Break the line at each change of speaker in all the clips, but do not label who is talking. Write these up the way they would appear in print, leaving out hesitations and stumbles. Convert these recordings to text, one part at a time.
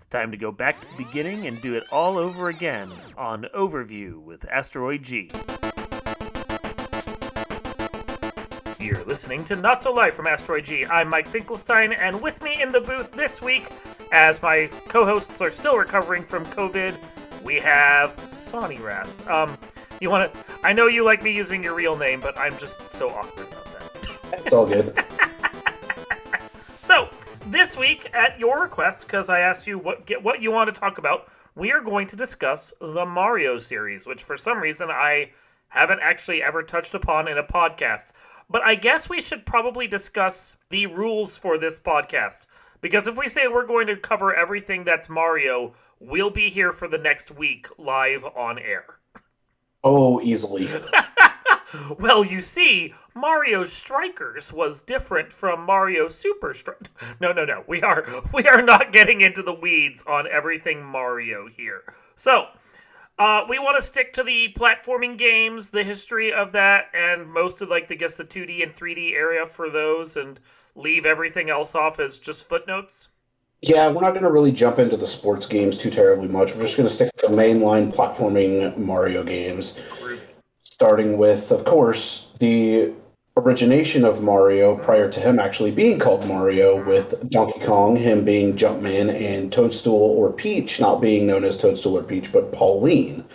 time to go back to the beginning and do it all over again on Overview with Asteroid G. You're listening to Not So Live from Asteroid G. I'm Mike Finkelstein, and with me in the booth this week, as my co-hosts are still recovering from COVID, we have Sonny Wrath. I know you like me using your real name, but I'm just so awkward about that.
It's all good.
So, this week, at your request, because I asked you what you want to talk about, we are going to discuss the Mario series, which for some reason I haven't actually ever touched upon in a podcast. But I guess we should probably discuss the rules for this podcast. Because if we say we're going to cover everything that's Mario, we'll be here for the next week live on air.
Oh, easily.
Well, you see, Mario Strikers was different from Mario Super Strikers. No. We are not getting into the weeds on everything Mario here. So, we want to stick to the platforming games, the history of that, and most of, the 2D and 3D area for those, and leave everything else off as just footnotes.
Yeah, we're not going to really jump into the sports games too terribly much. We're just going to stick to the mainline platforming Mario games. Starting with, of course, the origination of Mario prior to him actually being called Mario, with Donkey Kong, him being Jumpman, and Toadstool or Peach not being known as Toadstool or Peach, but Pauline.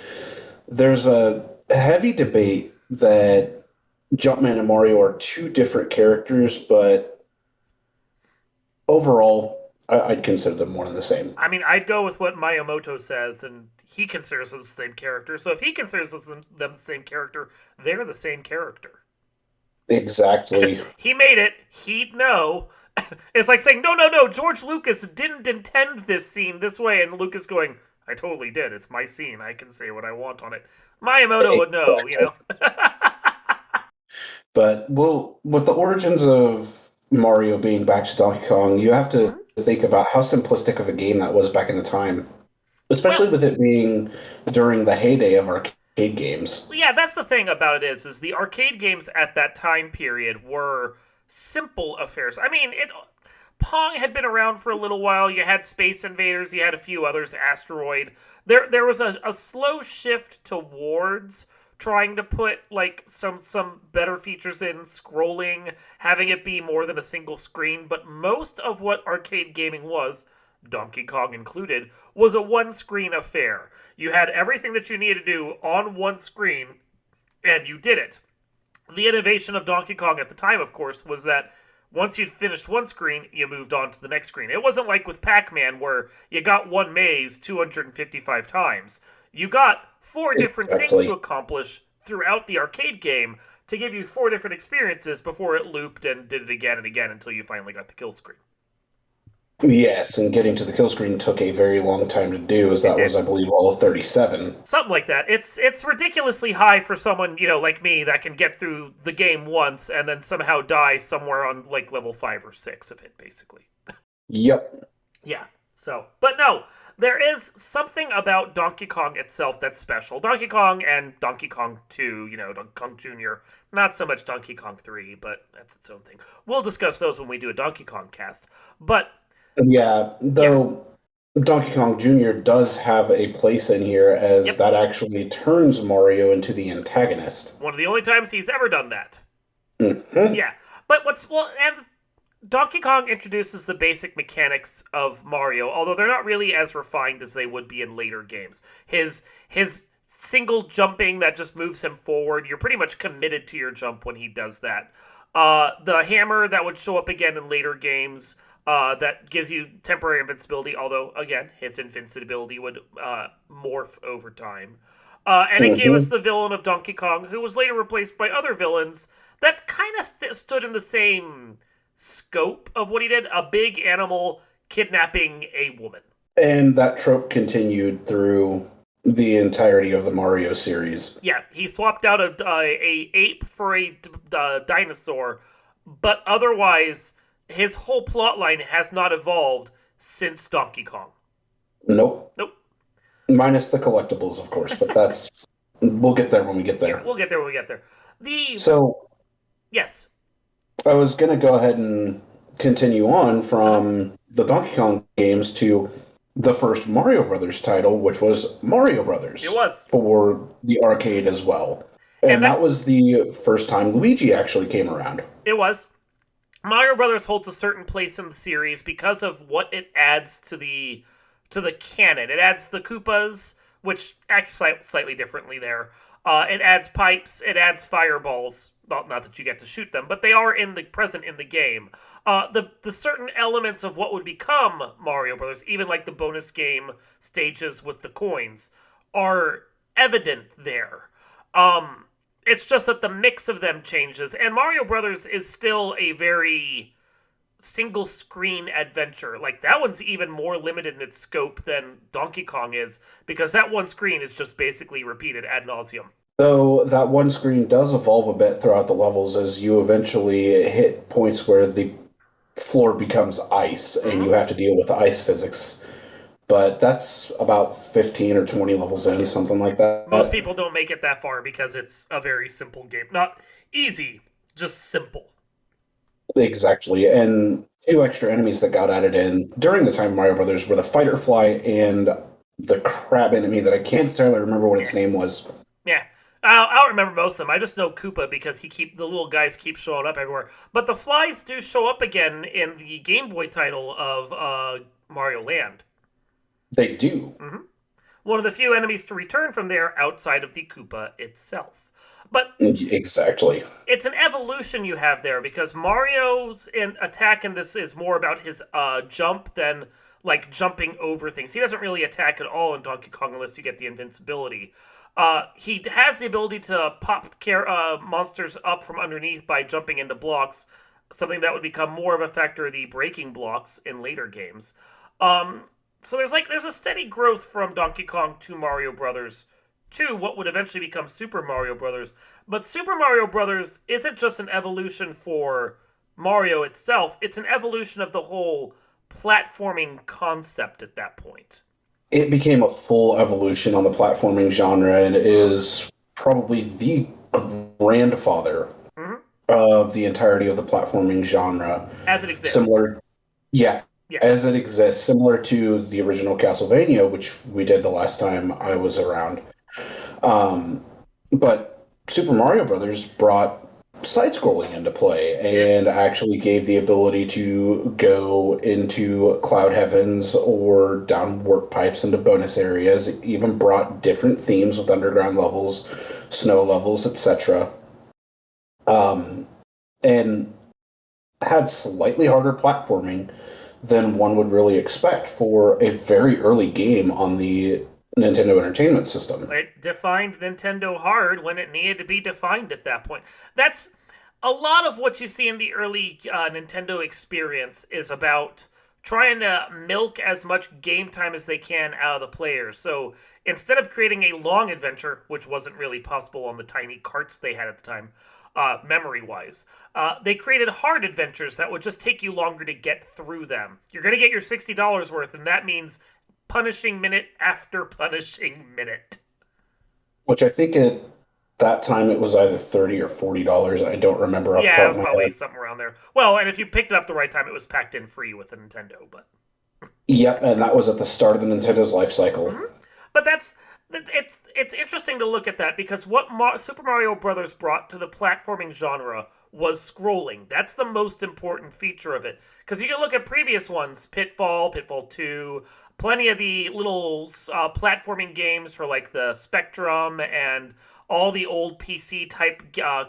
There's a heavy debate that Jumpman and Mario are two different characters, but overall, I'd consider them one and the same.
I mean, I'd go with what Miyamoto says, and he considers them the same character. So if he considers them the same character, they're the same character.
Exactly.
He made it. He'd know. It's like saying, no, George Lucas didn't intend this scene this way. And Lucas going, I totally did. It's my scene. I can say what I want on it. Miyamoto would know, you know.
But, well, with the origins of Mario being back to Donkey Kong, you have to think about how simplistic of a game that was back in the time. Especially with it being during the heyday of arcade games.
Yeah, that's the thing about it is the arcade games at that time period were simple affairs. I mean, Pong had been around for a little while. You had Space Invaders. You had a few others, Asteroid. There was a slow shift towards trying to put some better features in, scrolling, having it be more than a single screen. But most of what arcade gaming was, Donkey Kong included, was a one-screen affair. You had everything that you needed to do on one screen, and you did it. The innovation of Donkey Kong at the time, of course, was that once you'd finished one screen, you moved on to the next screen. It wasn't like with Pac-Man, where you got one maze 255 times. You got four different things to accomplish throughout the arcade game to give you four different experiences before it looped and did it again and again until you finally got the kill screen.
Yes, and getting to the kill screen took a very long time to do, as that was, I believe, all of 37.
Something like that. It's ridiculously high for someone, like me, that can get through the game once and then somehow die somewhere on, level 5 or 6 of it, basically.
Yep.
Yeah, so, but no, there is something about Donkey Kong itself that's special. Donkey Kong and Donkey Kong 2, Donkey Kong Jr., not so much Donkey Kong 3, but that's its own thing. We'll discuss those when we do a Donkey Kong cast, but...
Yeah, though Donkey Kong Jr. does have a place in here, as that actually turns Mario into the antagonist.
One of the only times he's ever done that.
Mm-hmm.
Yeah, but and Donkey Kong introduces the basic mechanics of Mario, although they're not really as refined as they would be in later games. His single jumping that just moves him forward, you're pretty much committed to your jump when he does that. The hammer that would show up again in later games, that gives you temporary invincibility, although, again, his invincibility would morph over time. And it gave us the villain of Donkey Kong, who was later replaced by other villains that kind of stood in the same scope of what he did, a big animal kidnapping a woman.
And that trope continued through the entirety of the Mario series.
Yeah, he swapped out a ape for a dinosaur, but otherwise... his whole plotline has not evolved since Donkey Kong.
Nope. Minus the collectibles, of course, but that's... we'll get there when we get there.
We'll get there when we get there. Yes.
I was going to go ahead and continue on from the Donkey Kong games to the first Mario Brothers title, which was Mario
It
Brothers
was.
for the arcade as well.
And
And
that
that was the first time Luigi actually came around.
it was. Mario Brothers holds a certain place in the series because of what it adds to the canon. It adds the Koopas, which act slightly differently there. It adds pipes. It adds fireballs. Not that you get to shoot them, but they are present in the game. The certain elements of what would become Mario Brothers, even like the bonus game stages with the coins, are evident there. Um, it's just that the mix of them changes, and Mario Brothers is still a very single screen adventure. Like that one's even more limited in its scope than Donkey Kong is, because that one screen is just basically repeated ad nauseum.
Though that one screen does evolve a bit throughout the levels as you eventually hit points where the floor becomes ice and
Mm-hmm.
you have to deal with the ice physics. But that's about 15 or 20 levels in, something like
Most
that.
people don't make it that far because it's a very simple game. Not easy, just simple.
Exactly. And two extra enemies that got added in during the time of Mario Brothers were the fighter fly and the crab enemy that I can't entirely remember what
Yeah,
its name was.
yeah. I'll remember most of them. I just know Koopa because the little guys keep showing up everywhere. But the flies do show up again in the Game Boy title of Mario Land.
They do.
Hmm. One of the few enemies to return from there outside of the Koopa itself. But
Exactly.
it's an evolution you have there because Mario's attack in this is more about his jump than like jumping over things. He doesn't really attack at all in Donkey Kong unless you get the invincibility. He has the ability to pop monsters up from underneath by jumping into blocks, something that would become more of a factor of the breaking blocks in later games. Um, so there's a steady growth from Donkey Kong to Mario Brothers to what would eventually become Super Mario Brothers. But Super Mario Brothers isn't just an evolution for Mario itself, it's an evolution of the whole platforming concept at that point.
It became a full evolution on the platforming genre and
Mm-hmm.
is probably the grandfather
Mm-hmm.
of the entirety of the platforming genre.
As it exists.
Similar, yeah,
Yeah.
as it exists, similar to the original Castlevania, which we did the last time I was around. Um, but Super Mario Brothers brought side-scrolling into play
It
and actually gave the ability to go into cloud heavens or down warp pipes into bonus areas. It even brought different themes with underground levels, snow levels, etc. Um, and had slightly harder platforming than one would really expect for a very early game on the Nintendo Entertainment System.
it defined Nintendo hard when it needed to be defined at that point. That's a lot of what you see in the early Nintendo experience is about trying to milk as much game time as they can out of the players. So instead of creating a long adventure, which wasn't really possible on the tiny carts they had at the time, memory wise, they created hard adventures that would just take you longer to get through them. You're going to get your $60 worth, and that means punishing minute after punishing minute.
Which I think at that time it was either $30 or $40. I don't remember off the
Yeah, it
top of
was
my
probably
head.
something around there. Well, and if you picked it up the right time, it was packed in free with the Nintendo. But
Yep, and that was at the start of the Nintendo's life cycle.
mhm. But it's interesting to look at that because what Super Mario Brothers brought to the platforming genre was scrolling. That's the most important feature of it. Because you can look at previous ones, Pitfall, Pitfall 2, plenty of the little platforming games for like the Spectrum and all the old PC type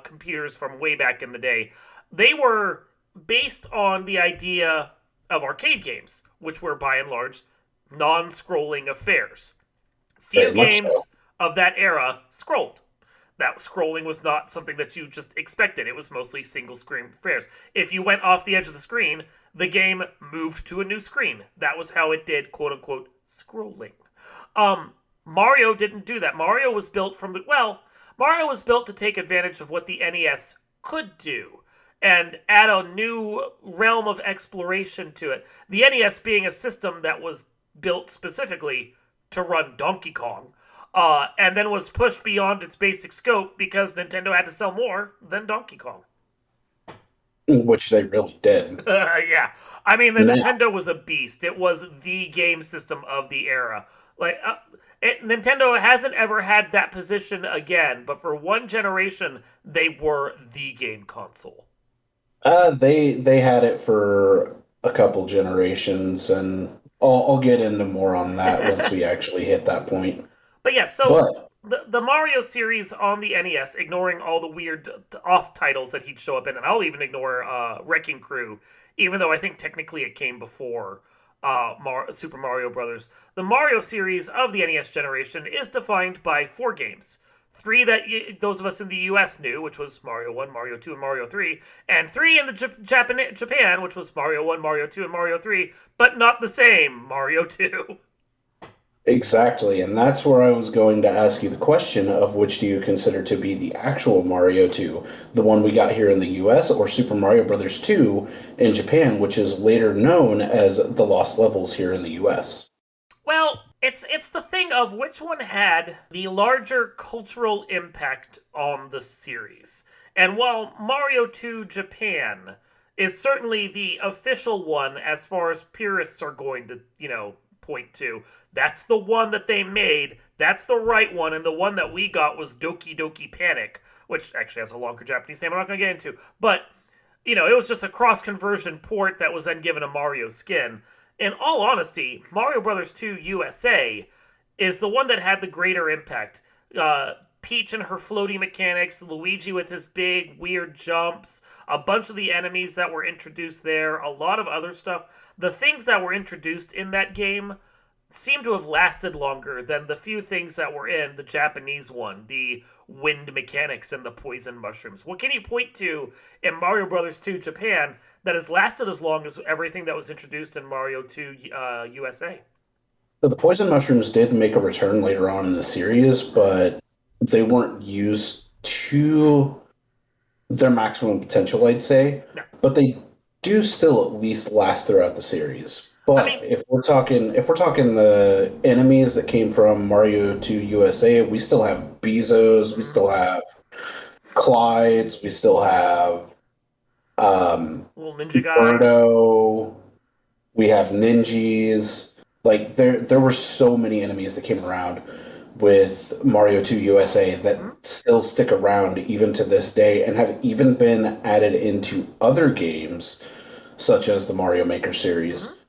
computers from way back in the day. They were based on the idea of arcade games, which were by and large non scrolling affairs. Few
Very much
games
so.
of that era scrolled. That scrolling was not something that you just expected. It was mostly single screen affairs. If you went off the edge of the screen, the game moved to a new screen. That was how it did quote unquote scrolling. Mario didn't do that. Mario was built to take advantage of what the NES could do and add a new realm of exploration to it. The NES being a system that was built specifically to run Donkey Kong, and then was pushed beyond its basic scope because Nintendo had to sell more than Donkey Kong.
which they really did.
Yeah. I mean, the
Now,
Nintendo was a beast. It was the game system of the era. Like, Nintendo hasn't ever had that position again, but for one generation, they were the game console.
they had it for a couple generations, and I'll get into more on that once we actually hit that point.
But yeah, so
But
the Mario series on the NES, ignoring all the weird off titles that he'd show up in, and I'll even ignore Wrecking Crew, even though I think technically it came before Super Mario Brothers. The Mario series of the NES generation is defined by four games. Three that those of us in the US knew, which was Mario 1, Mario 2, and Mario 3, and three in the Japan, which was Mario 1, Mario 2, and Mario 3, but not the same Mario 2.
exactly, and that's where I was going to ask you the question of which do you consider to be the actual Mario 2, the one we got here in the US, or Super Mario Brothers 2 in Japan, which is later known as the Lost Levels here in the US.
Well, it's the thing of which one had the larger cultural impact on the series. And while Mario 2 Japan is certainly the official one as far as purists are going to, point to, that's the one that they made, that's the right one, and the one that we got was Doki Doki Panic, which actually has a longer Japanese name I'm not going to get into. But, it was just a cross conversion port that was then given a Mario skin. In all honesty, Mario Brothers 2 USA is the one that had the greater impact. Peach and her floaty mechanics, Luigi with his big, weird jumps, a bunch of the enemies that were introduced there, a lot of other stuff. The things that were introduced in that game seem to have lasted longer than the few things that were in the Japanese one, the wind mechanics and the poison mushrooms. What can you point to in Mario Brothers 2 Japan that has lasted as long as everything that was introduced in Mario 2 USA?
So the poison mushrooms did make a return later on in the series, but they weren't used to their maximum potential, I'd say.
No.
But they do still at least last throughout the series.
I
But
mean,
if we're talking the enemies that came from Mario 2 USA, we still have Bezos, we still have Clydes, we still have
little ninja guys.
Birdo, we have Ninjas. Like there were so many enemies that came around with Mario 2 USA that
Mhm.
still stick around even to this day and have even been added into other games such as the Mario Maker
Mhm.
series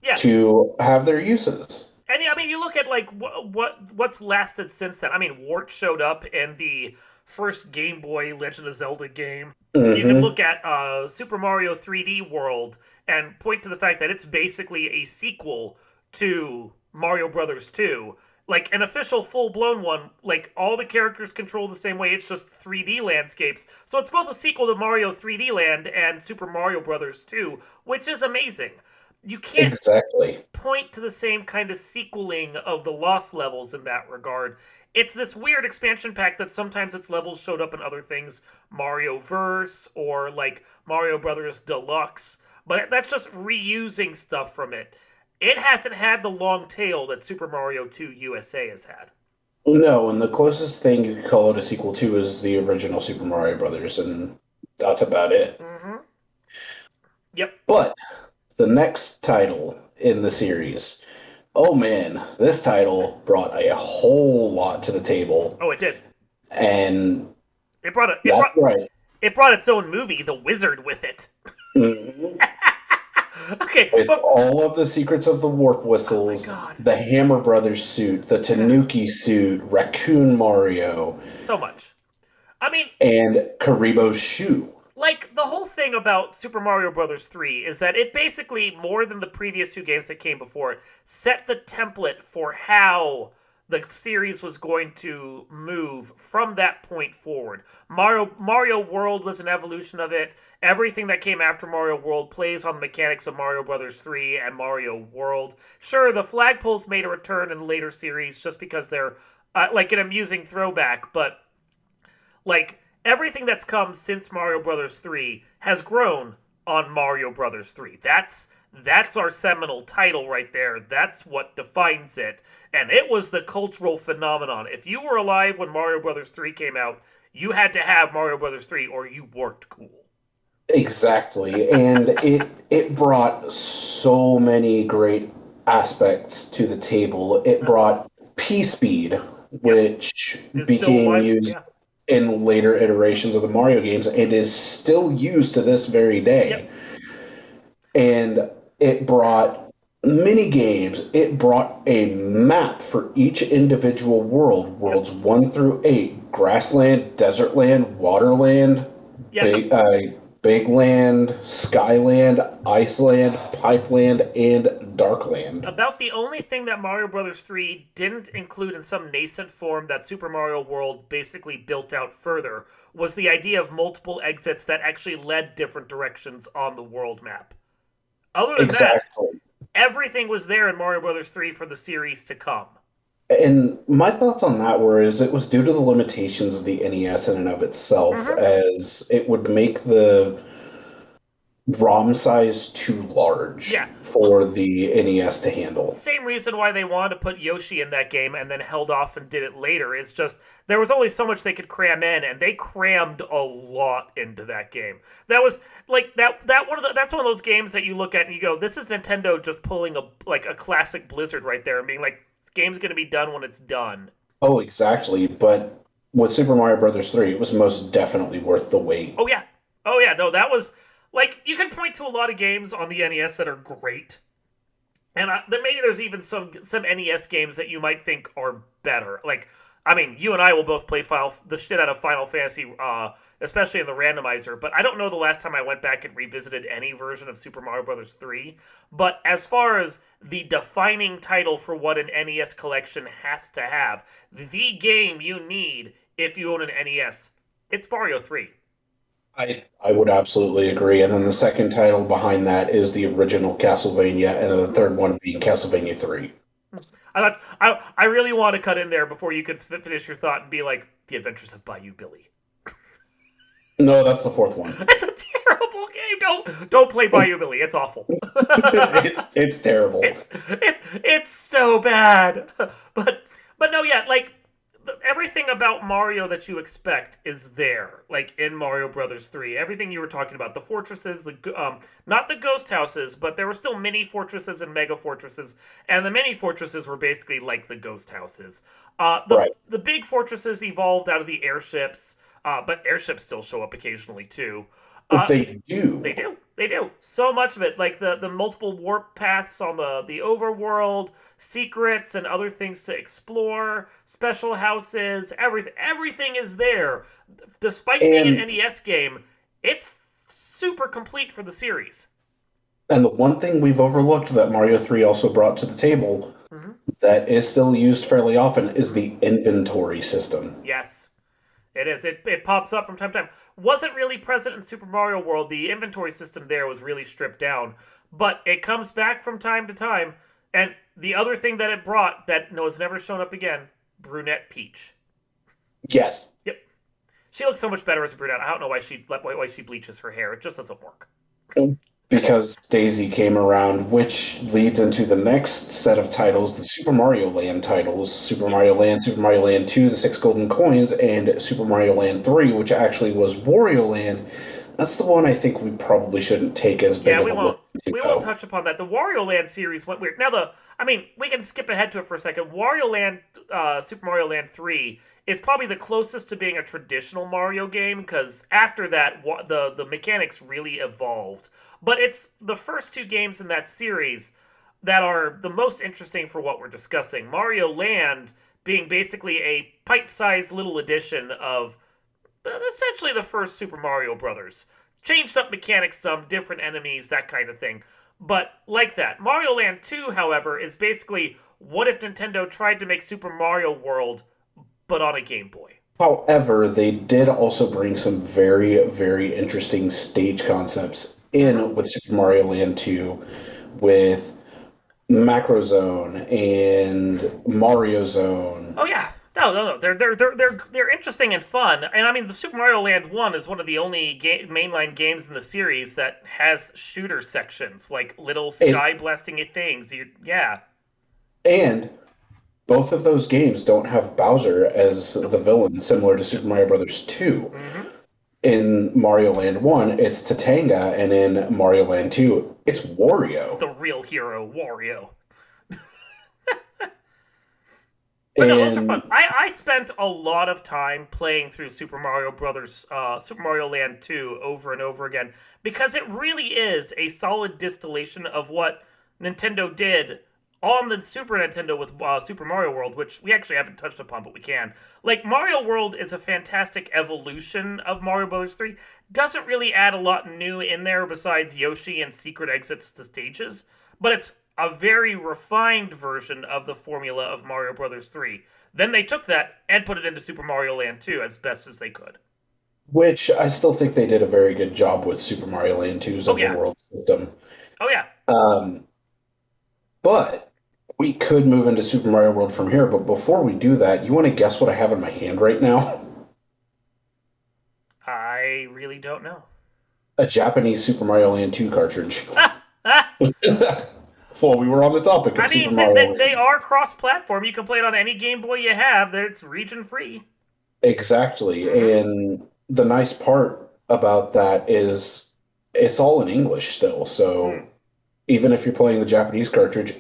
Yeah.
to have their uses.
And I mean, you look at like what's lasted since then. I mean, Wart showed up in the first Game Boy Legend of Zelda game. You can
Hmm.
look at Super Mario 3D World and point to the fact that it's basically a sequel to Mario Brothers 2. Like an official full blown one, like all the characters control the same way, it's just 3D landscapes. So it's both a sequel to Mario 3D Land and Super Mario Brothers 2, which is amazing. You can't
Exactly.
point to the same kind of sequeling of the Lost Levels in that regard. It's this weird expansion pack that sometimes its levels showed up in other things, Mario Verse or like Mario Brothers Deluxe, but that's just reusing stuff from it. It hasn't had the long tail that Super Mario 2 USA has had.
No, and the closest thing you could call it a sequel to is the original Super Mario Brothers, and that's about it.
Mm-hmm. Yep.
But the next title in the series, oh man, this title brought a whole lot to the table,
Oh, it did.
and
It brought
that's right.
it brought its own movie, The Wizard, with it.
Mhm.
Okay,
With
but
all of the secrets of the warp
oh my
whistles,
god,
the Hammer Brothers suit, the Tanuki suit, Raccoon Mario,
so much. I mean,
and Karibo's shoe.
like the whole thing about Super Mario Brothers 3 is that it basically more than the previous two games that came before it set the template for how the series was going to move from that point forward. Mario World was an evolution of it. Everything that came after Mario World plays on the mechanics of Mario Brothers 3 and Mario World. Sure, the flagpoles made a return in later series just because they're like an amusing throwback, but like everything that's come since Mario Brothers 3 has grown on Mario Brothers 3. That's our seminal title right there. That's what defines it. And it was the cultural phenomenon. If you were alive when Mario Brothers 3 came out, you had to have Mario Brothers 3 or you weren't cool.
Exactly, and it brought so many great aspects to the table. It
Uh-huh.
brought P-Speed,
Yep.
which
Is still
became
alive.
used
Yeah.
in later iterations of the Mario games and is still used to this very day.
Yep.
And it brought mini games. It brought a map for each individual world,
Yep.
worlds 1 through 8, grassland, desert land, waterland,
Yeah.
big big land, skyland, iceland, pipeland, and darkland.
About the only thing that Mario Brothers 3 didn't include in some nascent form that Super Mario World basically built out further was the idea of multiple exits that actually led different directions on the world map. Other than that,
Exactly.
everything was there in Mario Brothers 3 for the series to come.
And my thoughts on that were is it was due to the limitations of the NES in and of itself,
Hmm.
as it would make the ROM size too large
Yeah. Well,
for the NES to handle.
same reason why they wanted to put Yoshi in that game and then held off and did it later. It's just there was only so much they could cram in, and they crammed a lot into that game. That was like that's one of those games that you look at and you go, "This is Nintendo just pulling a classic Blizzard right there and being like, this game's gonna be done when it's done."
Oh, exactly. But with Super Mario Brothers 3, it was most definitely worth the wait.
Oh yeah, oh yeah. No, that was like you can point to a lot of games on the NES that are great. And maybe there's even some NES games that you might think are better. Like, I mean, you and I will both play the shit out of Final Fantasy, especially in the randomizer. But I don't know the last time I went back and revisited any version of Super Mario Brothers 3. But as far as the defining title for what an NES collection has to have, the game you need if you own an NES, it's Mario 3.
I would absolutely agree. And then the second title behind that is the original Castlevania, and then the third one being Castlevania 3.
I really want to cut in there before you could finish your thought and be like, The Adventures of Bayou Billy.
No, that's the fourth one.
It's a terrible game. Don't play Bayou Billy. It's awful.
It's terrible.
It's so bad. But no, yeah, like everything about Mario that you expect is there. Like in Mario Brothers 3, everything you were talking about, the fortresses, the not the ghost houses, but there were still mini fortresses and mega fortresses, and the mini fortresses were basically like the ghost houses.
Right.
The big fortresses evolved out of the airships. But airships still show up occasionally too. Uh,
They do.
they do. They do. So much of it, like the multiple warp paths on the overworld, secrets and other things to explore, special houses, everything is there. Despite being an
And
NES game, it's super complete for the series.
and the one thing we've overlooked that Mario 3 also brought to the table
Hmm.
that is still used fairly often is the inventory system.
Yes. It is. It pops up from time to time. Wasn't really present in Super Mario World. The inventory system there was really stripped down, but it comes back from time to time. And the other thing that it brought that was never shown up again, brunette Peach.
Yes,
Yep, she looks so much better as a brunette. I don't know why she bleaches her hair. It just doesn't work.
because Daisy came around, which leads into the next set of titles, the Super Mario Land titles, Super Mario Land, Super Mario Land 2, the Six Golden Coins, and Super Mario Land 3, which actually was Wario Land. That's the one I think we probably shouldn't take as big
Yeah,
of
we
a
won't.
look into,
We won't
though.
touch upon that. The Wario Land series went weird. Now we can skip ahead to it for a second. Wario Land, Super Mario Land 3 is probably the closest to being a traditional Mario game because after that, the mechanics really evolved. But it's the first two games in that series that are the most interesting for what we're discussing. Mario Land being basically a pint-sized little edition of essentially the first Super Mario Brothers. Changed up mechanics some, different enemies, that kind of thing. But like that. Mario Land 2, however, is basically what if Nintendo tried to make Super Mario World but on a Game Boy?
However, they did also bring some very, very interesting stage concepts
Hmm.
in with Super Mario Land 2 with Macro Zone and Mario Zone.
Oh yeah. No. They're interesting and fun. And I mean, the Super Mario Land 1 is one of the only mainline games in the series that has shooter sections, like little
And,
sky blasting things. Yeah.
and both of those games don't have Bowser as
Nope.
the villain, similar to Super Mario Brothers 2.
Hmm.
in Mario Land 1, it's Tatanga, and in Mario Land 2, it's
It's
Wario.
the real hero, Wario. But no, those are fun.
And
I spent a lot of time playing through Super Mario Land 2 over and over again because it really is a solid distillation of what Nintendo did on the Super Nintendo with Super Mario World, which we actually haven't touched upon, but we can. Like, Mario World is a fantastic evolution of Mario Bros. 3. Doesn't really add a lot new in there besides Yoshi and secret exits to stages, but it's a very refined version of the formula of Mario Bros. 3. Then they took that and put it into Super Mario Land 2 as best as they could.
which I still think they did a very good job with Super Mario Land 2's
Oh, yeah.
overworld system.
Oh, yeah.
Um, but we could move into Super Mario World from here. But before we do that, you want to guess what I have in my hand right now?
I really don't know.
A Japanese Super Mario Land 2 cartridge.
Ah! Ah!
Well, we were on the topic of
I
Super
mean,
Mario
they
Land.
are cross platform. You can play it on any Game Boy you have, it's region free.
Exactly.
Mm-hmm.
And the nice part about that is it's all in English still.
Mm.
So even if you're playing the Japanese cartridge,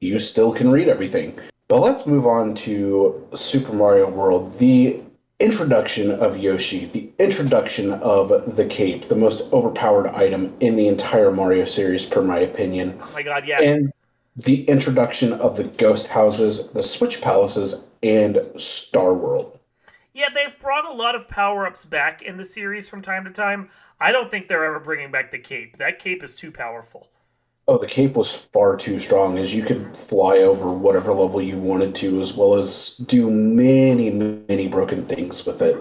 you still can read everything. But let's move on to Super Mario World. The introduction of Yoshi, the introduction of the cape, the most overpowered item in the entire Mario series, per my opinion,
Oh my god, yes.
and the introduction of the ghost houses, the switch palaces, and Star World.
Yeah, they've brought a lot of power ups back in the series from time to time. I don't think they're ever bringing back the cape. That cape is too powerful.
Oh, the cape was far too strong, as you could fly over whatever level you wanted to, as well as do many, many broken things with it.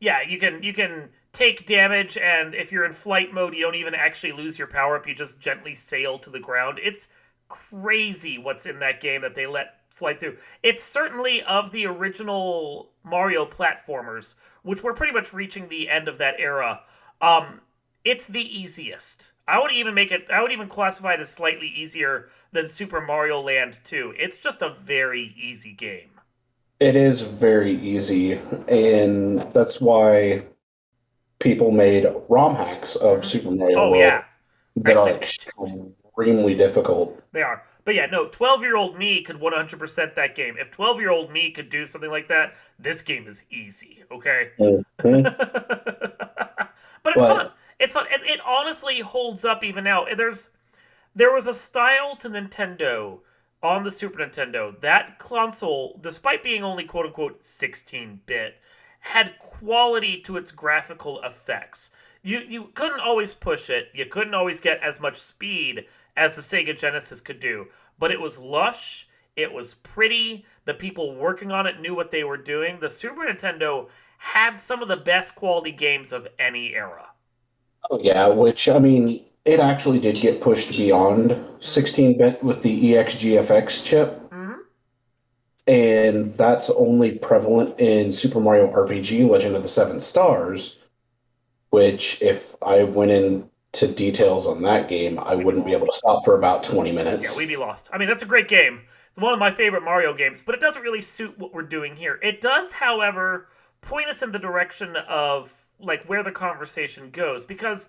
Yeah, you can take damage, and if you're in flight mode, you don't even actually lose your power up. You just gently sail to the ground. It's crazy what's in that game that they let slide through. It's certainly of the original Mario platformers, which we're pretty much reaching the end of that era. Um, it's the easiest. I would even make it. I would even classify it as slightly easier than Super Mario Land 2. It's just a very easy game.
It is very easy, and that's why people made ROM hacks of
Mhm.
Super Mario
Oh yeah,
World that are
actually
extremely difficult.
they are. But yeah, no, 12-year-old me could 100% that game. If 12-year-old me could do something like that, this game is easy, okay?
Mhm.
But it's fun.
But
It's fun. It honestly holds up even now. There was a style to Nintendo on the Super Nintendo. That console, despite being only quote unquote 16-bit, had quality to its graphical effects. You couldn't always push it. You couldn't always get as much speed as the Sega Genesis could do, but it was lush, it was pretty, the people working on it knew what they were doing. The Super Nintendo had some of the best quality games of any era.
oh yeah, which I mean, it actually did get pushed beyond
Mm-hmm.
16-bit with the EXGFX chip,
Mm-hmm.
and that's only prevalent in Super Mario RPG Legend of the Seven Stars, which if I went into details on that game, I
We'd be
wouldn't be able
lost.
to stop for about 20
Yeah, we'd
minutes.
be lost. I mean, that's a great game. It's one of my favorite Mario games, but it doesn't really suit what we're doing here. It does, however, point us in the direction of like where the conversation goes because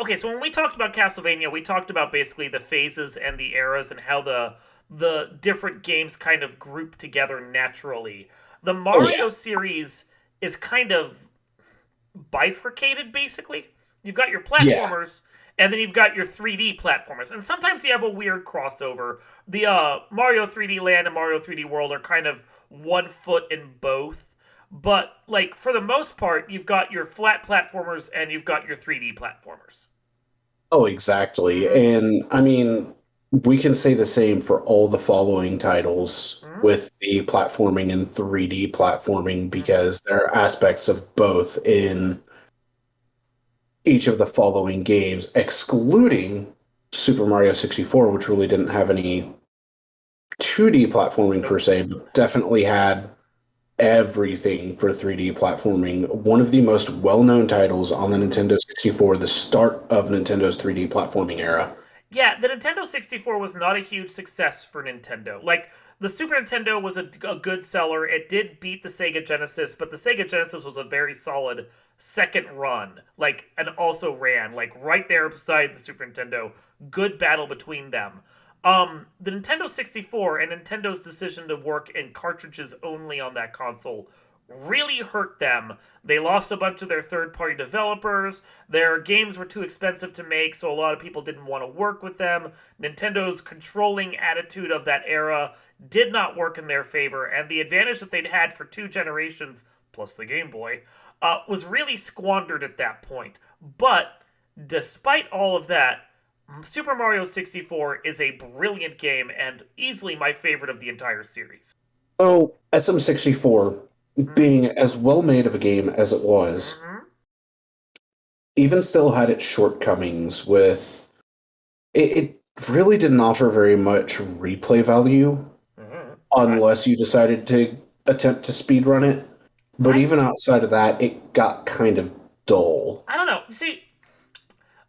okay, so when we talked about Castlevania, we talked about basically the phases and the eras and how the different games kind of group together naturally. The
Oh yeah.
Mario series is kind of bifurcated basically. You've got your
Yeah.
platformers and then you've got your 3D platformers. And sometimes you have a weird crossover. The Mario 3D Land and Mario 3D World are kind of one foot in both. But like for the most part, you've got your flat platformers and you've got your 3D platformers.
Oh, exactly.
Mm-hmm.
And I mean, we can say the same for all the following titles
Mm-hmm.
with the platforming and 3D platforming
Mm-hmm.
because there are aspects of both in each of the following games, excluding Super Mario 64, which really didn't have any 2D platforming per
Nope.
se, but definitely had everything for 3D platforming. One of the most well-known titles on the
Mm-hmm.
Nintendo 64, the start of Nintendo's 3D platforming era.
Yeah, the Nintendo 64 was not a huge success for Nintendo. Like the Super Nintendo was a good seller. It did beat the Sega Genesis, but the Sega Genesis was a very solid second run. Like, and also ran like right there beside the Super Nintendo. Good battle between them. The Nintendo 64 and Nintendo's decision to work in cartridges only on that console really hurt them. They lost a bunch of their third party developers. Their games were too expensive to make, so a lot of people didn't want to work with them. Nintendo's controlling attitude of that era did not work in their favor, and the advantage that they'd had for 2 generations, plus the Game Boy, was really squandered at that point. But despite all of that, Super Mario 64 is a brilliant game and easily my favorite of the entire series.
So, SM64, being as well made of a game as it was,
Mm-hmm.
even still had its shortcomings with it really didn't offer very much replay value
Mm-hmm.
unless you decided to attempt to speedrun it. But
I,
even outside of that, it got kind of dull.
I don't know. See,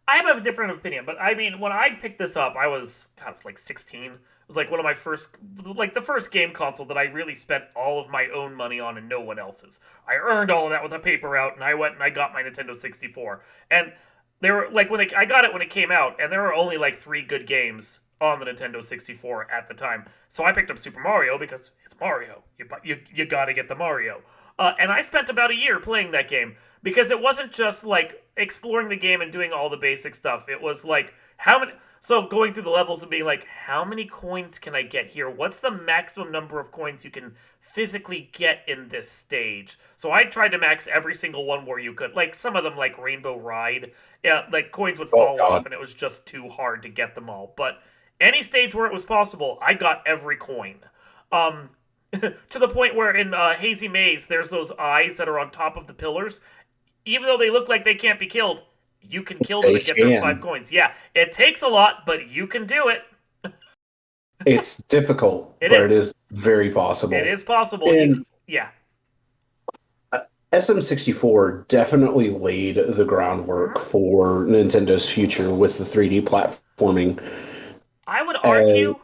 I have a different opinion, but I mean, when I picked this up, I was God, like 16. It was like one of my first, like the first game console that I really spent all of my own money on and no one else's. I earned all of that with a paper route, and I went and I got my Nintendo 64. And they were like I got it when it came out, and there were only like 3 good games on the Nintendo 64 at the time. So I picked up Super Mario because it's Mario. You got to get the Mario. And I spent about a year playing that game because it wasn't just like exploring the game and doing all the basic stuff. It was like how many. So going through the levels and being like, how many coins can I get here? What's the maximum number of coins you can physically get in this stage? So I tried to max every single one where you could. Like some of them, like Rainbow Ride, yeah, like coins would fall off and it was just too hard to get them all. But any stage where it was possible, I got every coin. To the point where in Hazy Maze, there's those eyes that are on top of the pillars. Even though they look like they can't be killed, you can kill them and get those 5 coins. Yeah, it takes a lot, but you can do it.
It's difficult, but it is very possible.
It is possible.
And
yeah.
SM64 definitely laid the groundwork for Nintendo's future with the 3D platforming.
I would argue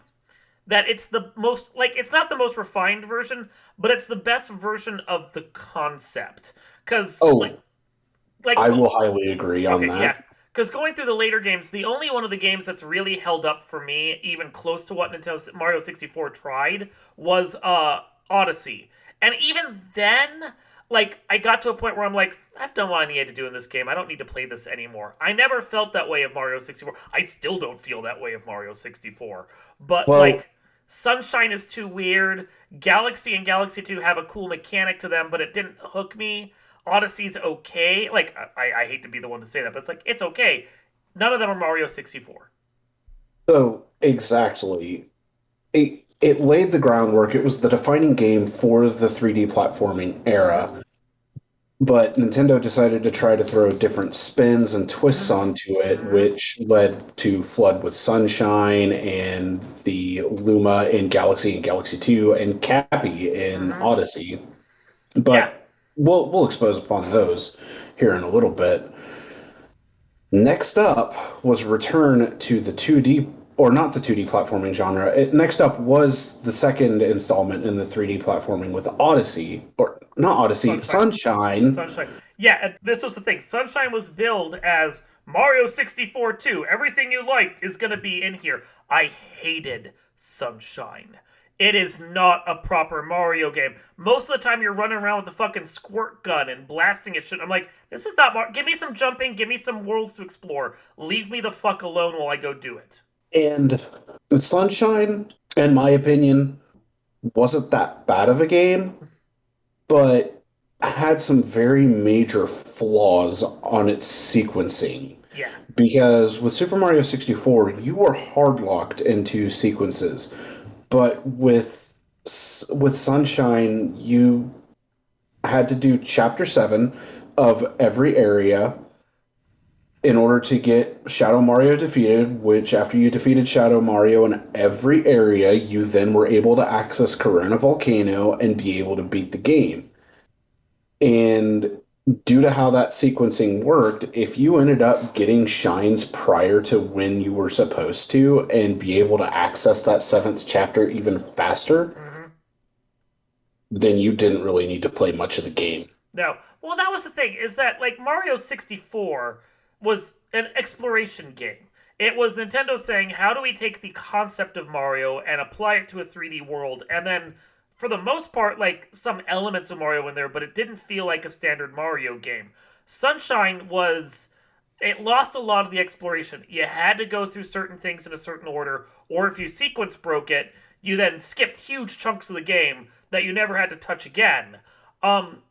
that it's the most, like, it's not the most refined version, but it's the best version of the concept. Because,
I will highly agree on that.
Yeah. Because going through the later games, the only one of the games that's really held up for me, even close to what Nintendo Mario 64 tried, was Odyssey. And even then, like, I got to a point where I'm like, I've done what I needed to do in this game. I don't need to play this anymore. I never felt that way of Mario 64. I still don't feel that way of Mario 64. But, like, Sunshine is too weird. Galaxy and Galaxy 2 have a cool mechanic to them, but it didn't hook me. Odyssey's okay. Like, I hate to be the one to say that, but it's like, it's okay. None of them are Mario 64.
So, exactly. It laid the groundwork. It was the defining game for the 3D platforming era. But Nintendo decided to try to throw different spins and twists onto it, which led to Flood with Sunshine and the Luma in Galaxy and Galaxy 2 and Cappy in Odyssey. But we'll expose upon those here in a little bit. Next up was return to the 2D, or not the 2D platforming genre. Next up was the second installment in the 3D platforming with Odyssey, or not Odyssey, Sunshine.
Yeah, and this was the thing. Sunshine was billed as Mario 64 2. Everything you liked is going to be in here. I hated Sunshine. It is not a proper Mario game. Most of the time you're running around with a fucking squirt gun and blasting at shit. I'm like, this is not Mario. Give me some jumping. Give me some worlds to explore. Leave me the fuck alone while I go do it.
And Sunshine, in my opinion, wasn't that bad of a game, but had some very major flaws on its sequencing.
Yeah.
Because with Super Mario 64, you were hard locked into sequences. But with Sunshine, you had to do Chapter 7 of every area in order to get Shadow Mario defeated, which after you defeated Shadow Mario in every area, you then were able to access Corona Volcano and be able to beat the game. And due to how that sequencing worked, if you ended up getting shines prior to when you were supposed to and be able to access that seventh chapter even faster,
Hmm.
then you didn't really need to play much of the game.
No. Well, that was the thing, is that, like, Mario 64 was an exploration game. It was Nintendo saying, how do we take the concept of Mario and apply it to a 3D world? And then, for the most part, like, some elements of Mario in there, but it didn't feel like a standard Mario game. Sunshine was. It lost a lot of the exploration. You had to go through certain things in a certain order, or if you sequence broke it, you then skipped huge chunks of the game that you never had to touch again. Um,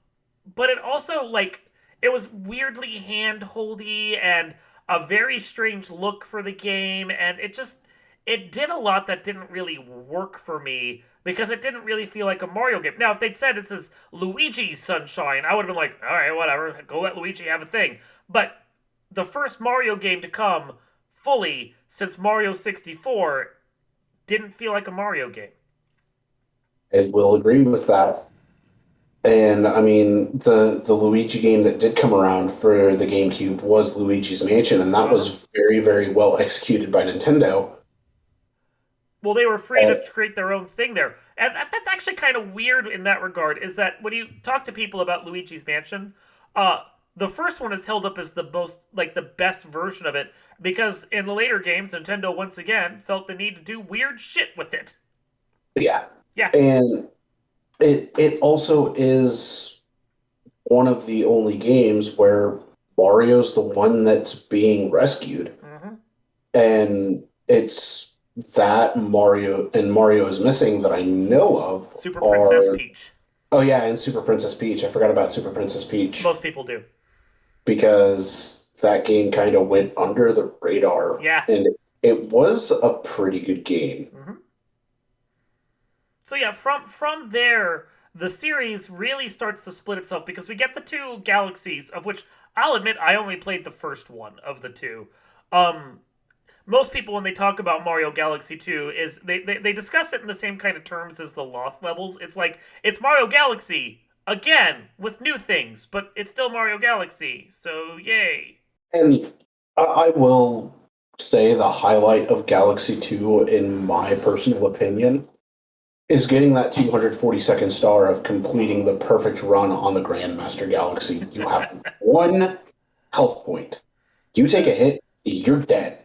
but it also, like, it was weirdly hand-holdy and a very strange look for the game, and it did a lot that didn't really work for me because it didn't really feel like a Mario game. Now, if they'd said it says Luigi's Sunshine, I would have been like, all right, whatever, go let Luigi have a thing. But the first Mario game to come fully since Mario 64 didn't feel like a Mario game.
I will agree with that. And I mean, the Luigi game that did come around for the GameCube was Luigi's Mansion, and that
Uh-huh.
was very, very well executed by Nintendo.
Well, they were free to
And
create their own thing there. And that's actually kind of weird in that regard, is that when you talk to people about Luigi's Mansion, uh, the first one is held up as the most, like, the best version of it, because in the later games, Nintendo once again felt the need to do weird shit with it.
yeah,
Yeah.
and it also is one of the only games where Mario's the one that's being rescued.
Hmm.
And it's that Mario and Mario is missing that I know of
Super Princess
are,
Peach.
oh yeah, and Super Princess Peach. I forgot about Super Princess Peach
Most people do.
because that game kind of went under the radar,
Yeah.
and it was a pretty good game.
Hmm. So yeah, from there, the series really starts to split itself because we get the two galaxies, of which I'll admit I only played the first one of the two. Um, Most people, when they talk about Mario Galaxy 2, is they discuss it in the same kind of terms as the Lost Levels. It's like, it's Mario Galaxy again with new things, but it's still Mario Galaxy, so yay.
And I will say the highlight of Galaxy 2, in my personal opinion, is getting that 242nd star of completing the perfect run on the Grandmaster Galaxy. You have one health point. You take a hit, you're dead.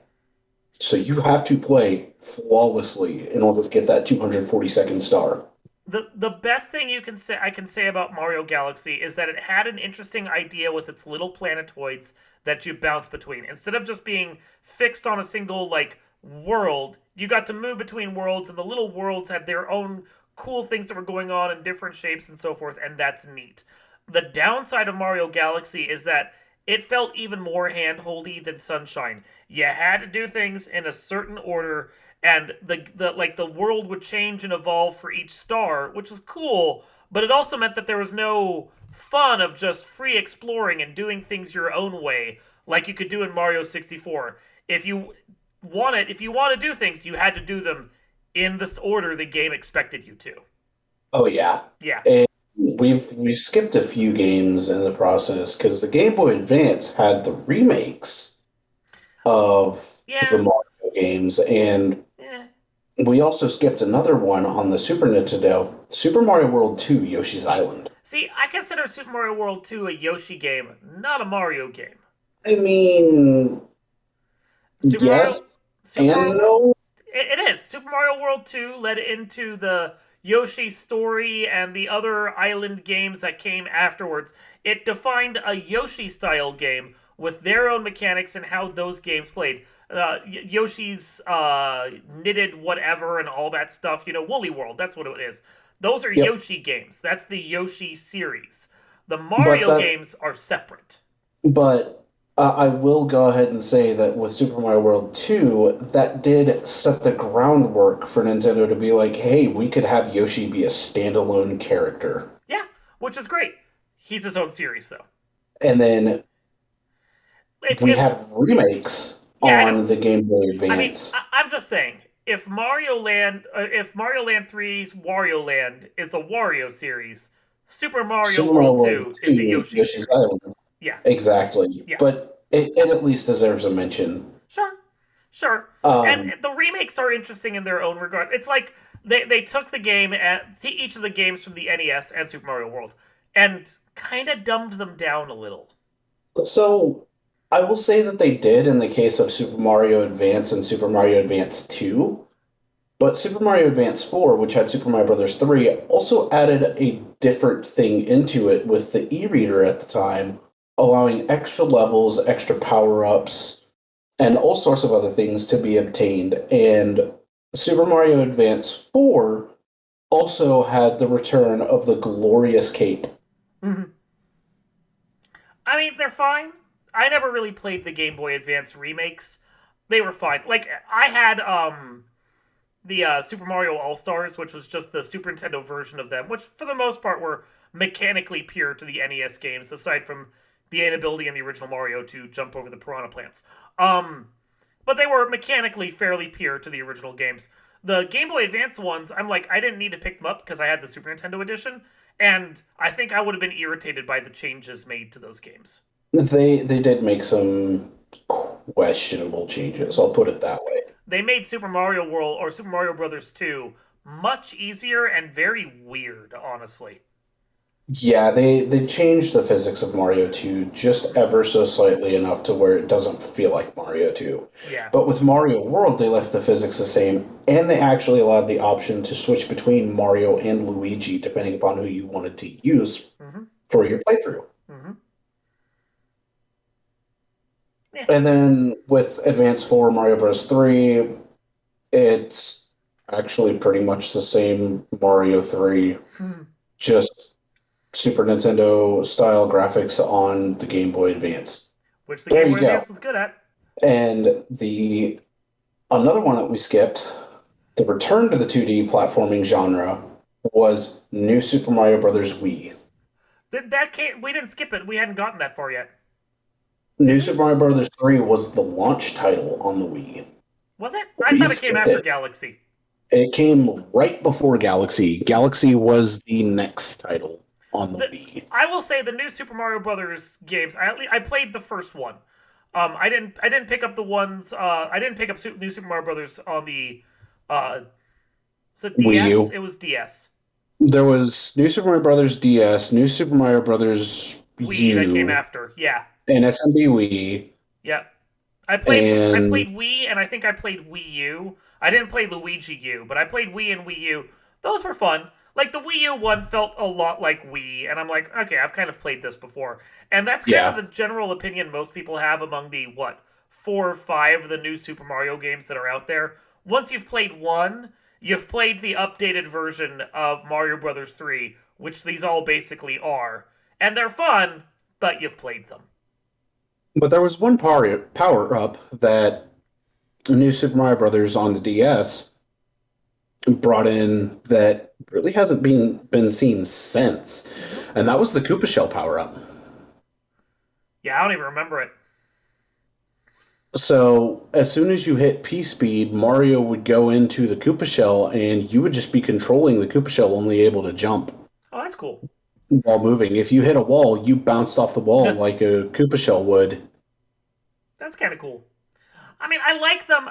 So you have to play flawlessly in order to get that 242nd star.
The best thing I can say about Mario Galaxy is that it had an interesting idea with its little planetoids that you bounce between. Instead of just being fixed on a single, like, world, you got to move between worlds, and the little worlds had their own cool things that were going on in different shapes and so forth, and that's neat. The downside of Mario Galaxy is that it felt even more handholdy than Sunshine. You had to do things in a certain order, and the world would change and evolve for each star, which was cool, but it also meant that there was no fun of just free exploring and doing things your own way like you could do in Mario 64. If you want to do things, you had to do them in this order the game expected you to.
Oh yeah.
Yeah.
And we've skipped a few games in the process because the Game Boy Advance had the remakes of the
Yeah.
Mario games, and
Yeah.
we also skipped another one on the Super Nintendo, Super Mario World 2, Yoshi's Island.
See, I consider Super Mario World 2 a Yoshi game, not a Mario game.
I mean,
Super Mario
yes
Super
and
Mario
no.
It is. Super Mario World 2 led into the Yoshi story and the other island games that came afterwards. It defined a Yoshi style game with their own mechanics and how those games played. Yoshi's knitted whatever and all that stuff. Woolly World, that's what it is. Those are
Yep.
Yoshi games. That's the Yoshi series. The
But
Mario
that
games are separate.
But I will go ahead and say that with Super Mario World 2, that did set the groundwork for Nintendo to be like, hey, we could have Yoshi be a standalone character.
Yeah, which is great. He's his own series, though.
And then we
If
have remakes
Yeah, I know.
on the Game Boy
I mean,
Advance.
I'm just saying, if Mario Land 3's Wario Land is the Wario series, Super Mario
Super Mario
World
World
2 is a
2,
Yoshi
Yoshi's
series.
Island.
Yeah,
Exactly.
yeah.
But it at least deserves a mention.
Sure, sure. And
Um,
the remakes are interesting in their own regard. It's like they took the game at each of the games from the NES and Super Mario World and kind of dumbed them down a little.
so I will say that they did in the case of Super Mario Advance and Super Mario Advance 2. But Super Mario Advance 4, which had Super Mario Bros. 3, also added a different thing into it with the e-reader at the time, allowing extra levels, extra power-ups, and all sorts of other things to be obtained. And Super Mario Advance 4 also had the return of the glorious cape.
Mhm. I mean, they're fine. I never really played the Game Boy Advance remakes. They were fine. Like I had the Super Mario All Stars, which was just the Super Nintendo version of them, which for the most part were mechanically pure to the NES games, aside from the inability in the original Mario to jump over the piranha plants. Um, but they were mechanically fairly pure to the original games. The Game Boy Advance ones, I'm like, I didn't need to pick them up because I had the Super Nintendo edition, and I think I would have been irritated by the changes made to those games.
They did make some questionable changes, I'll put it that way.
They made Super Mario World or Super Mario Brothers 2 much easier and very weird, honestly.
Yeah, they changed the physics of Mario 2 just ever so slightly enough to where it doesn't feel like Mario 2.
Yeah.
But with Mario World, they left the physics the same, and they actually allowed the option to switch between Mario and Luigi depending upon who you wanted to use
Mm-hmm.
for your playthrough.
Mm-hmm. Yeah.
And then with Advance 4, Mario Bros. 3, it's actually pretty much the same Mario 3, just Super Nintendo style graphics on the Game Boy Advance.
Which the
There
Game
you
Boy
go.
Advance was good at.
And the another one that we skipped, the return to the 2D platforming genre, was New Super Mario Bros. Wii.
That came, we didn't skip it. We hadn't gotten that far yet. Did
New
we?
Super Mario Bros. 3 was the launch title on the Wii.
Was it? I
We
thought it came
skipped
after
it.
Galaxy.
It came right before Galaxy. Galaxy was the next title on the
The
Wii.
I will say the new Super Mario Brothers games. I played the first one. I didn't pick up the ones. I didn't pick up New Super Mario Brothers on the. Uh, was it
Wii
DS?
U.
It was DS.
There was New Super Mario Bros. DS, New Super Mario Bros.
Wii that came
U,
after. Yeah.
and SMB Wii,
Yeah. I
and
played Wii and I think I played Wii U. I didn't play Luigi U, but I played Wii and Wii U. Those were fun. Like the Wii U one felt a lot like Wii, and I'm like, okay, I've kind of played this before. And that's kind of
yeah.
the general opinion most people have among the what, 4 or 5 of the new Super Mario games that are out there. Once you've played one, you've played the updated version of Mario Brothers 3, which these all basically are. And they're fun, but you've played them.
But there was one power up that New Super Mario Brothers on the DS brought in that really hasn't been seen since,
Mm-hmm.
and that was the Koopa Shell power up.
Yeah, I don't even remember it.
So as soon as you hit P speed, Mario would go into the Koopa Shell, and you would just be controlling the Koopa Shell, only able to jump
Oh, that's cool.
while moving. If you hit a wall, you bounced off the wall like a Koopa Shell would.
That's kind of cool. I mean, I like them.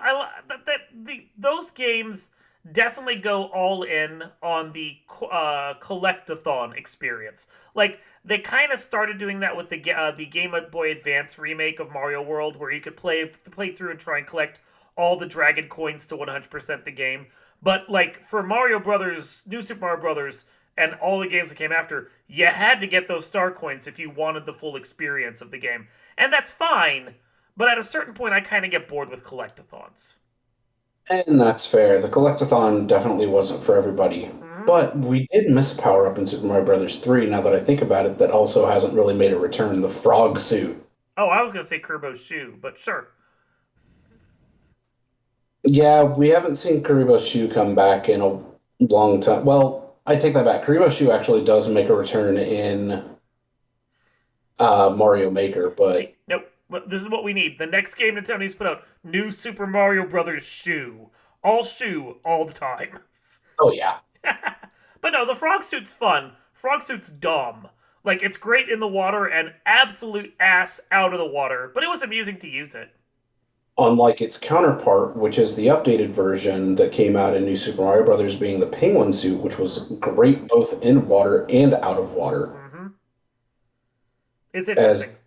Those games definitely go all in on the collectathon experience. Like they kind of started doing that with the Game Boy Advance remake of Mario World, where you could play through and try and collect all the Dragon coins to 100% the game. But like for Mario Brothers, New Super Mario Brothers, and all the games that came after, you had to get those star coins if you wanted the full experience of the game, and that's fine. But at a certain point, I kind of get bored with collectathons.
And that's fair. The collectathon definitely wasn't for everybody.
Hmm.
But we did miss a power up in Super Mario Bros. 3, now that I think about it, that also hasn't really made a return, the frog suit.
Oh, I was gonna say Kerbo's shoe, but sure.
Yeah, we haven't seen Karibo's shoe come back in a long time. Well, I take that back. Karibo's shoe actually does make a return in Mario Maker,
See,
but
nope. But this is what we need. The next game Nintendo needs to put out: New Super Mario Brothers shoe, all the time.
oh yeah.
But no, the frog suit's fun. Frog Suit's dumb. Like, it's great in the water and absolute ass out of the water, but it was amusing to use it.
Unlike its counterpart, which is the updated version that came out in New Super Mario Brothers, being the penguin suit, which was great both in water and out of water.
Mm-hmm. It's interesting.
As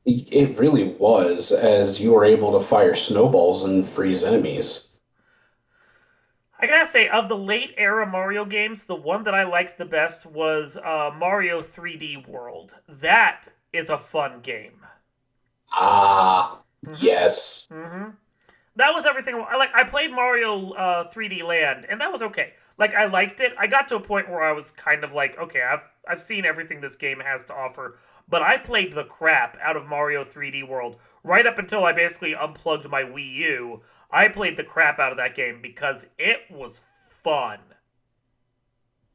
it really was, as you were able to fire snowballs and freeze enemies.
I gotta say, of the late era Mario games, the one that I liked the best was Mario 3D World. That is a fun game.
Ah,
Mm-hmm.
yes.
Mm-hmm. That was everything. I played Mario 3D Land, and that was okay. Like, I liked it. I got to a point where I was kind of like, okay, I've seen everything this game has to offer, but I played the crap out of Mario 3D World right up until I basically unplugged my Wii U. I played the crap out of that game because it was fun.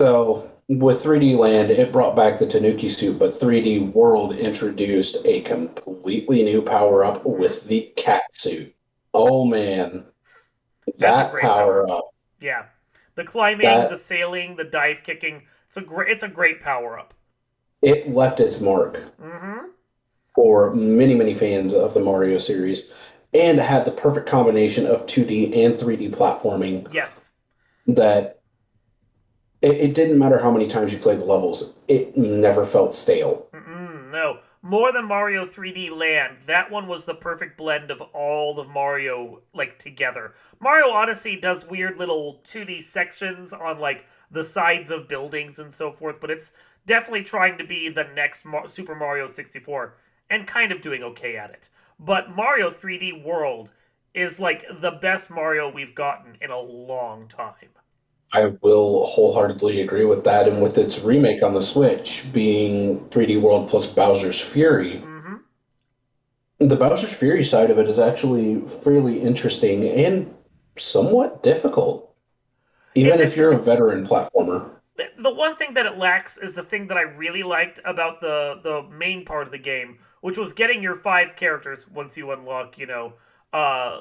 So with 3D Land, it brought back the Tanuki suit, but 3D World introduced a completely new power up
Mhm.
with the cat suit. Oh man,
That's a
that
great power
power
up.
up,
Yeah, the climbing, the
that
sailing, the dive kicking. It's a great power up.
it left its mark
Mm-hmm.
for many, many fans of the Mario series and had the perfect combination of 2D and 3D platforming
Yes.
that it didn't matter how many times you played the levels, it never felt stale.
No, more than Mario 3D Land. That one was the perfect blend of all the Mario like together. Mario Odyssey does weird little 2D sections on like the sides of buildings and so forth, but it's definitely trying to be the next Super Mario 64 and kind of doing okay at it. But Mario 3D World is like the best Mario we've gotten in a long time.
I will wholeheartedly agree with that. And with its remake on the Switch being 3D World plus Bowser's Fury,
Mm-hmm.
the Bowser's Fury side of it is actually fairly interesting and somewhat difficult,
It's
even if you're a
interesting.
veteran platformer.
The one thing that it lacks is the thing that I really liked about the main part of the game, which was getting your five characters once you unlock, uh,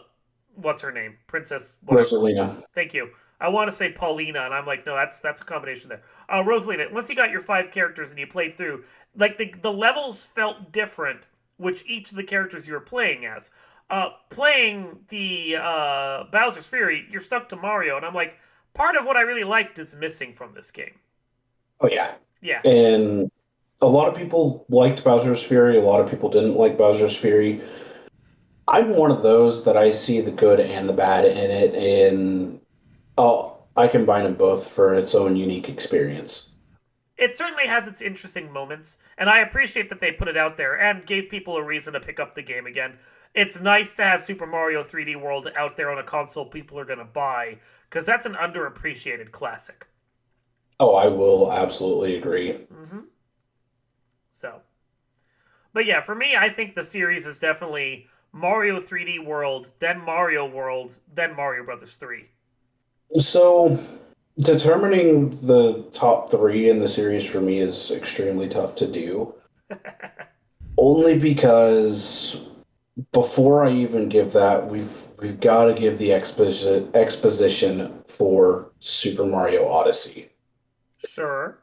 what's her name, Princess whatever.
Rosalina.
Thank you. I want to say Paulina, and I'm like, no, that's a combination there. Rosalina. Once you got your five characters and you played through, like the levels felt different, which each of the characters you were playing as. Playing the Bowser's Fury, you're stuck to Mario, and I'm like, part of what I really liked is missing from this game.
Oh, yeah.
Yeah.
And a lot of people liked Bowser's Fury, a lot of people didn't like Bowser's Fury. I'm one of those that I see the good and the bad in it, and I combine them both for its own unique experience.
It certainly has its interesting moments, and I appreciate that they put it out there and gave people a reason to pick up the game again. It's nice to have Super Mario 3D World out there on a console people are going to buy, because that's an underappreciated classic.
Oh, I will absolutely agree.
Mm-hmm. So, but yeah, for me, I think the series is definitely Mario 3D World, then Mario World, then Mario Brothers 3.
So, determining the top three in the series for me is extremely tough to do, only because before I even give that, we've got to give the exposition for Super Mario Odyssey.
Sure.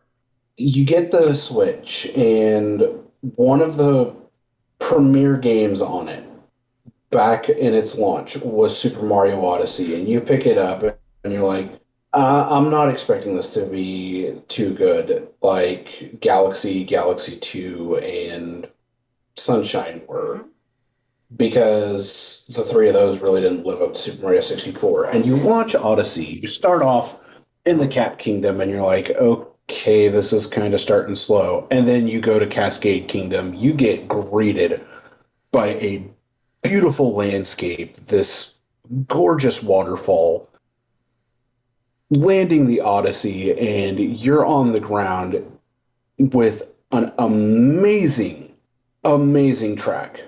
You get the Switch, and one of the premier games on it back in its launch was Super Mario Odyssey, and you pick it up and you're like, I'm not expecting this to be too good, like Galaxy 2, and Sunshine were,
Mm-hmm.
because the three of those really didn't live up to Super Mario 64. And you launch Odyssey, you start off in the Cap Kingdom, and you're like, okay, this is kind of starting slow. And then you go to Cascade Kingdom, you get greeted by a beautiful landscape, this gorgeous waterfall, landing the Odyssey, and you're on the ground with an amazing, amazing track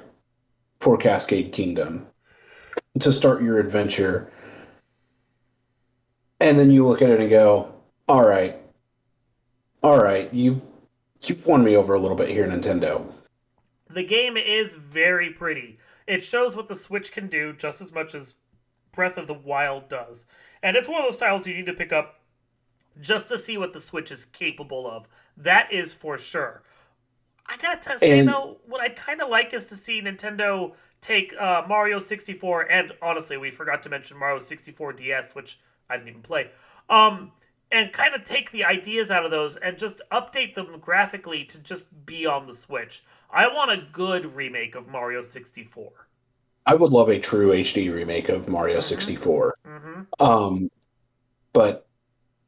for Cascade Kingdom to start your adventure. And then you look at it and go, all right, all right, you've won me over a little bit here, Nintendo.
The game is very pretty. It shows what the Switch can do just as much as Breath of the Wild does. And it's one of those titles you need to pick up just to see what the Switch is capable of. That is for sure. I gotta say
And
though, what I'd kind of like is to see Nintendo take Mario 64, and honestly, we forgot to mention Mario 64 DS, which I didn't even play, um, and kind of take the ideas out of those and just update them graphically to just be on the Switch. I want a good remake of Mario 64.
I would love a true HD remake of Mario
Mm-hmm.
64.
Mm-hmm.
Um, but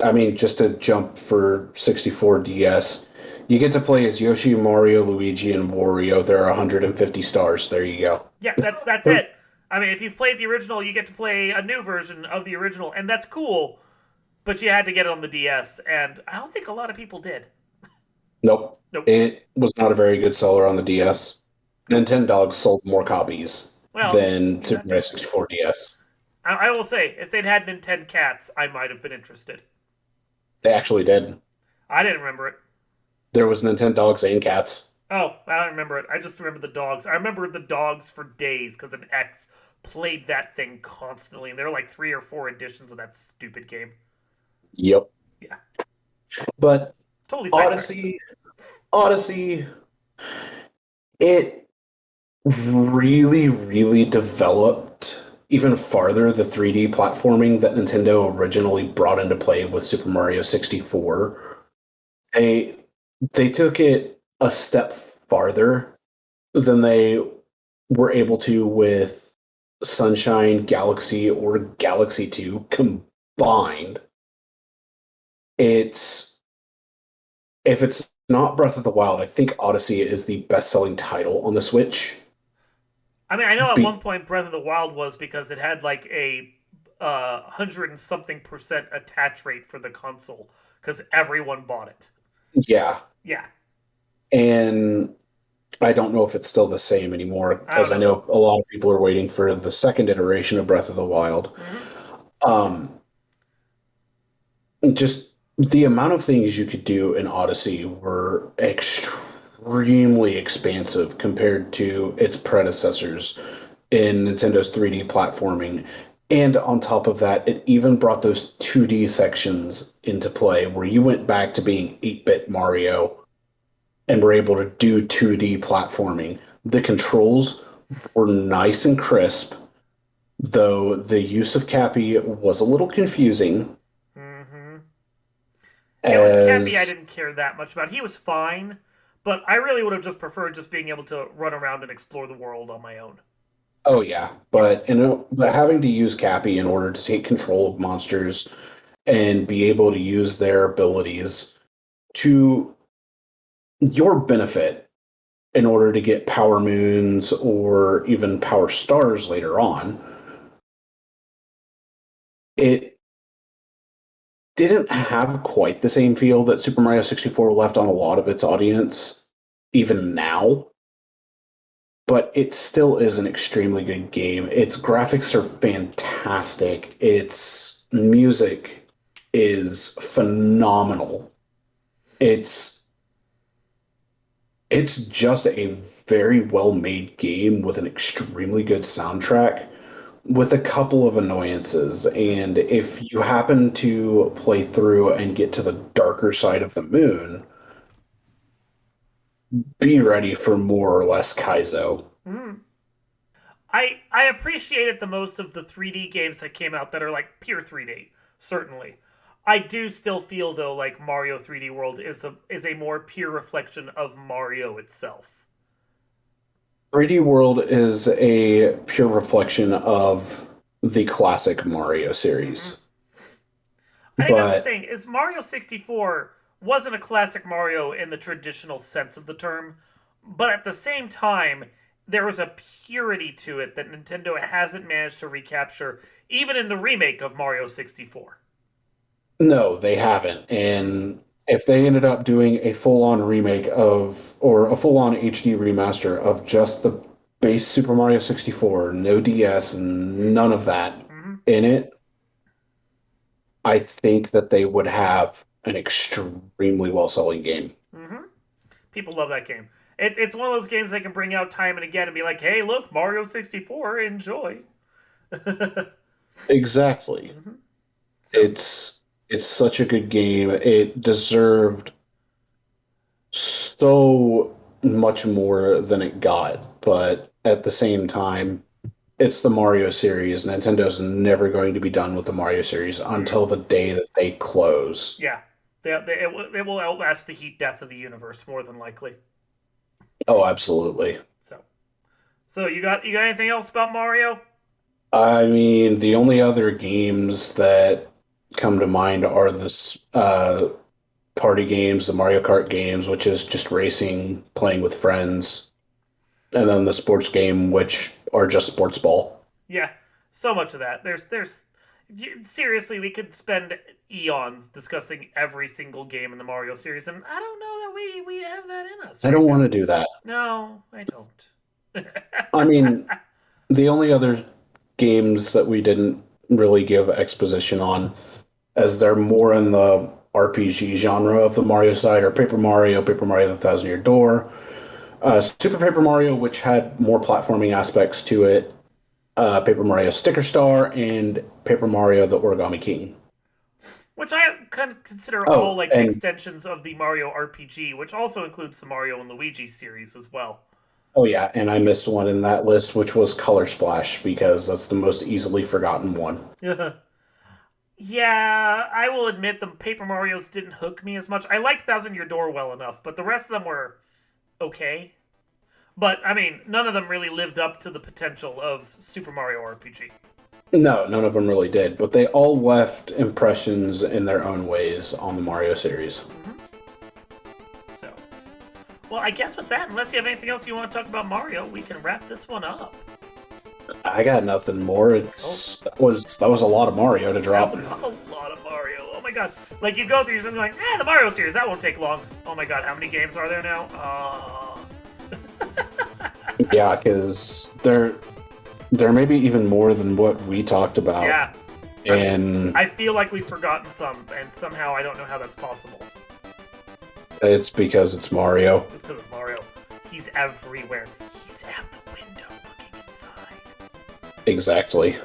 I mean, just to jump for 64 DS, you get to play as Yoshi, Mario, Luigi, and Wario. There are 150 stars. There you go.
Yeah, that's it. I mean, if you've played the original, you get to play a new version of the original, and that's cool. But you had to get it on the DS, and I don't think a lot of people did.
Nope.
Nope.
It was not a very good seller on the DS.
Nope.
Nintendo sold more copies
Well,
than
yeah,
Super Mario 64 DS.
I will say, if they'd had Nintendo Cats, I might have been interested.
They actually did.
I didn't remember it.
There was Nintendo Dogs and Cats.
Oh, I don't remember it. I just remember the dogs. I remember the dogs for days because an ex played that thing constantly, and there were like 3 or 4 editions of that stupid game.
Yep.
Yeah,
But
totally sidetracked.
Odyssey, it really developed even farther the 3D platforming that Nintendo originally brought into play with Super Mario 64. They they took it a step farther than they were able to with Sunshine, Galaxy, or Galaxy 2 combined. It's if it's not Breath of the Wild, I think Odyssey is the best-selling title on the Switch.
I mean, I know at one
Be-
point Breath of the Wild was because it had like a 100 and something percent attach rate for the console because everyone bought it.
yeah,
Yeah,
and I don't know if it's still the same anymore
I don't
because I
know.
know a lot of people are waiting for the second iteration of Breath of the Wild.
Hmm.
Um, just the amount of things you could do in Odyssey were extremely expansive compared to its predecessors in Nintendo's 3D platforming. And on top of that, it even brought those 2D sections into play where you went back to being 8-bit Mario and were able to do 2D platforming. The controls were nice and crisp, though the use of Cappy was a little confusing
Hmm. Yeah, with Cappy, I
as
didn't care that much about. He was fine, but I really would have just preferred just being able to run around and explore the world on my own.
oh yeah,
Yeah.
but having to use Cappy in order to take control of monsters and be able to use their abilities to your benefit in order to get power moons or even power stars later on, it didn't have quite the same feel that Super Mario 64 left on a lot of its audience, even now. But it still is an extremely good game. Its graphics are fantastic. Its music is phenomenal. It's it's just a very well made game with an extremely good soundtrack with a couple of annoyances. And if you happen to play through and get to the darker side of the moon, be ready for more or less Kaizo.
Hmm. I appreciate it the most of the 3D games that came out that are like pure 3D. Certainly, I do still feel though like Mario 3D World is a more pure reflection of Mario itself.
3D World is a pure reflection of the classic Mario
Hmm.
series.
I think that's the
But
thing is Mario 64 wasn't a classic Mario in the traditional sense of the term, but at the same time there was a purity to it that Nintendo hasn't managed to recapture even in the remake of Mario 64.
no, they haven't. And if they ended up doing a full-on remake of, or a full-on HD remaster of just the base Super Mario 64, no DS and none of that
Hmm.
in it, I think that they would have an extremely well-selling game.
Hmm. People love that game. It's one of those games they can bring out time and again and be like, "Hey, look, Mario 64, enjoy." Hmm.
Exactly.
So,
It's It's such a good game. It deserved so much more than it got, but at the same time, it's the Mario series. Nintendo's never going to be done with the Mario series
Mm.
until the day that they close.
Yeah, it will outlast the heat death of the universe more than likely.
Oh, absolutely.
So, you got anything else about Mario?
I mean, the only other games that come to mind are this party games, the Mario Kart games, which is just racing, playing with friends, and then the sports game, which are just sports ball.
Yeah, so much of that. Seriously, we could spend eons discussing every single game in the Mario series, and I don't know that we have that in us
I
right
don't want
now.
to do that.
No, I don't.
I mean, the only other games that we didn't really give exposition on, as they're more in the RPG genre of the Mario side, are Paper Mario the Thousand Year Door, Super Paper Mario, which had more platforming aspects to it, Paper Mario Sticker Star, and Paper Mario the Origami King.
Which I kind of consider all
Oh,
like
and
extensions of the Mario RPG, which also includes the Mario and Luigi series as well.
oh yeah, and I missed one in that list, which was Color Splash, because that's the most easily forgotten one.
Yeah, I will admit the Paper Mario's didn't hook me as much. I liked Thousand Year Door well enough, but the rest of them were okay. But I mean, none of them really lived up to the potential of Super Mario RPG.
No, none of them really did, but they all left impressions in their own ways on the Mario series.
Mm-hmm. So, well, I guess with that, unless you have anything else you want to talk about Mario, we can wrap this one up.
I got nothing more.
Oh,
That was a lot of Mario to
that
drop.
was a lot of Mario. Oh my god! Like you go through something like, the Mario series that won't take long. Oh my god, how many games are there now?
Yeah, because there may be even more than what we talked about,
Yeah,
and
I feel like we've forgotten some, and somehow I don't know how that's possible.
it's because it's Mario.
It's because of Mario. He's everywhere. He's at the window looking inside.
Exactly.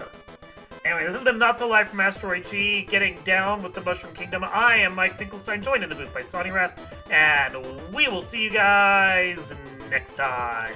Anyway, this has been Not So Live from Asteroid G, getting down with the Mushroom Kingdom. I am Mike Finkelstein, joined in the booth by Sonny Rath, and we will see you guys next time.